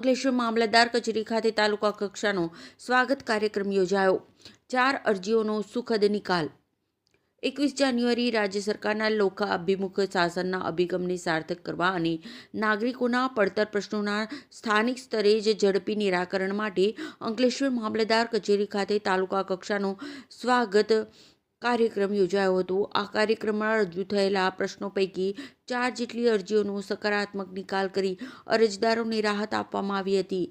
અંકલેશ્વર મામલતદાર કચેરી ખાતે તાલુકા કક્ષાનો સ્વાગત કાર્યક્રમ યોજાયો। 4 અરજીઓનો સુખદ નિકાલ। 21 જાન્યુઆરી રાજ્ય સરકારના લોકાભિમુખ શાસનના અભિગમને સાર્થક કરવા અને નાગરિકોના પડતર પ્રશ્નોના સ્થાનિક સ્તરે જ ઝડપી નિરાકરણ માટે અંકલેશ્વર મામલતદાર કચેરી ખાતે તાલુકા કક્ષાનો સ્વાગત કાર્યક્રમ યોજાયો હતો। આ કાર્યક્રમમાં રજૂ થયેલા પ્રશ્નો પૈકી 4 જેટલી અરજીઓનો સકારાત્મક નિકાલ કરી અરજદારોને રાહત આપવામાં આવી હતી।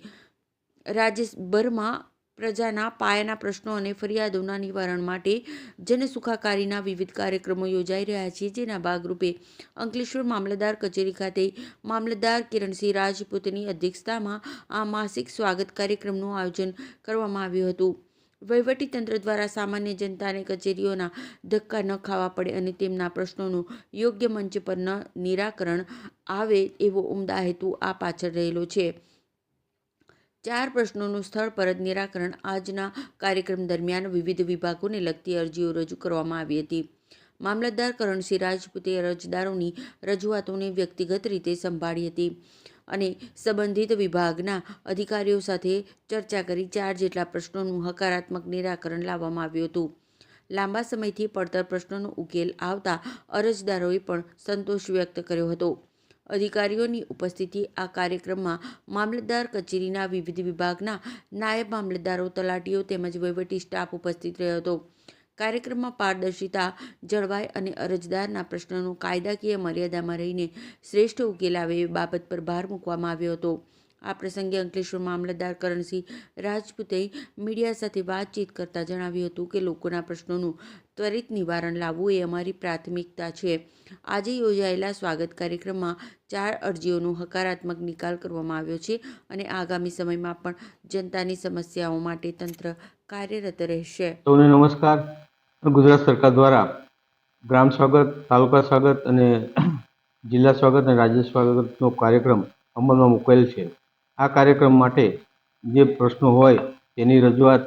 રાજ્યભરમાં પ્રજાના પાયાના પ્રશ્નો અને ફરિયાદોના નિવારણ માટે જનસુખાકારીના વિવિધ કાર્યક્રમો યોજાઈ રહ્યા છે, જેના ભાગરૂપે અંકલેશ્વર મામલતદાર કચેરી ખાતે મામલતદાર કિરણસિંહ રાજપૂતની અધ્યક્ષતામાં આ માસિક સ્વાગત કાર્યક્રમનું આયોજન કરવામાં આવ્યું હતું। વહીવટીતંત્ર દ્વારા સામાન્ય જનતાને કચેરીઓના ધક્કા ન ખાવા પડે અને તેમના પ્રશ્નોનું યોગ્ય મંચ પર નિરાકરણ આવે એવો ઉમદા હેતુ આ પાછળ રહેલો છે। 4 પ્રશ્નોનું સ્થળ પર જ નિરાકરણ। આજના કાર્યક્રમ દરમિયાન વિવિધ વિભાગોને લગતી અરજીઓ રજૂ કરવામાં આવી હતી। મામલતદાર કિરણસિંહ રાજપૂતે અરજદારોની રજૂઆતોને વ્યક્તિગત રીતે સંભાળી હતી અને સંબંધિત વિભાગના અધિકારીઓ સાથે ચર્ચા કરી 4 જેટલા પ્રશ્નોનું હકારાત્મક નિરાકરણ લાવવામાં આવ્યું હતું। લાંબા સમયથી પડતર પ્રશ્નોનો ઉકેલ આવતા અરજદારોએ પણ સંતોષ વ્યક્ત કર્યો હતો। અધિકારીઓની ઉપસ્થિતિ। આ કાર્યક્રમમાં મામલતદાર કચેરીના વિવિધ વિભાગના નાયબ મામલતદારો, તલાટીઓ તેમજ વહીવટી સ્ટાફ ઉપસ્થિત રહ્યો હતો। કાર્યક્રમમાં પારદર્શિતા જળવાય અને અરજદારના પ્રશ્નોનો કાયદાકીય મર્યાદામાં રહીને શ્રેષ્ઠ ઉકેલ આવે એ બાબત પર ભાર મૂકવામાં આવ્યો હતો। આ પ્રસંગે અંકલેશ્વર મામલતદાર કિરણસિંહ રાજપૂતે મીડિયા સાથે વાતચીત કરતા જણાવ્યું હતું કે લોકોના પ્રશ્નોનું ત્વરિત નિવારણ લાવવું એ અમારી પ્રાથમિકતા છે। આજે યોજાયેલા સ્વાગત કાર્યક્રમમાં 4 અરજીઓનો હકારાત્મક નિકાલ કરવામાં આવ્યો છે અને આગામી સમયમાં પણ જનતાની સમસ્યાઓ માટે તંત્ર કાર્યરત રહેશે। સૌને નમસ્કાર। ગુજરાત સરકાર દ્વારા ગ્રામ સ્વાગત, તાલુકા સ્વાગત અને જિલ્લા સ્વાગત અને રાજ્ય સ્વાગતનો કાર્યક્રમ અમલમાં મૂકેલ છે। આ કાર્યક્રમ માટે જે પ્રશ્નો હોય તેની રજૂઆત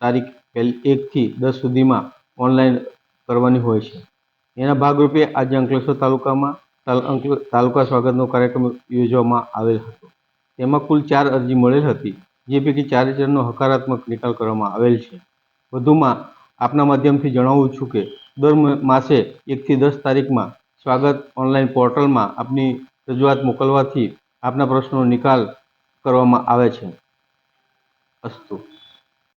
તારીખ 1 થી 10 સુધીમાં ઓનલાઈન કરવાની હોય છે। એના ભાગરૂપે આજે અંકલેશ્વર તાલુકામાં તાલુકા સ્વાગતનો કાર્યક્રમ યોજવામાં આવેલ હતો। તેમાં કુલ 4 અરજી મળેલ હતી, જે પૈકી 4 જણનો હકારાત્મક નિકાલ કરવામાં આવેલ છે। વધુમાં આપના માધ્યમથી જણાવું છું કે દર માસે 1 થી 10 તારીખમાં સ્વાગત ઓનલાઈન પોર્ટલમાં આપની રજૂઆત મોકલવાથી આપના પ્રશ્નોનો નિકાલ કરવામાં આવે છે। અસ્તુ।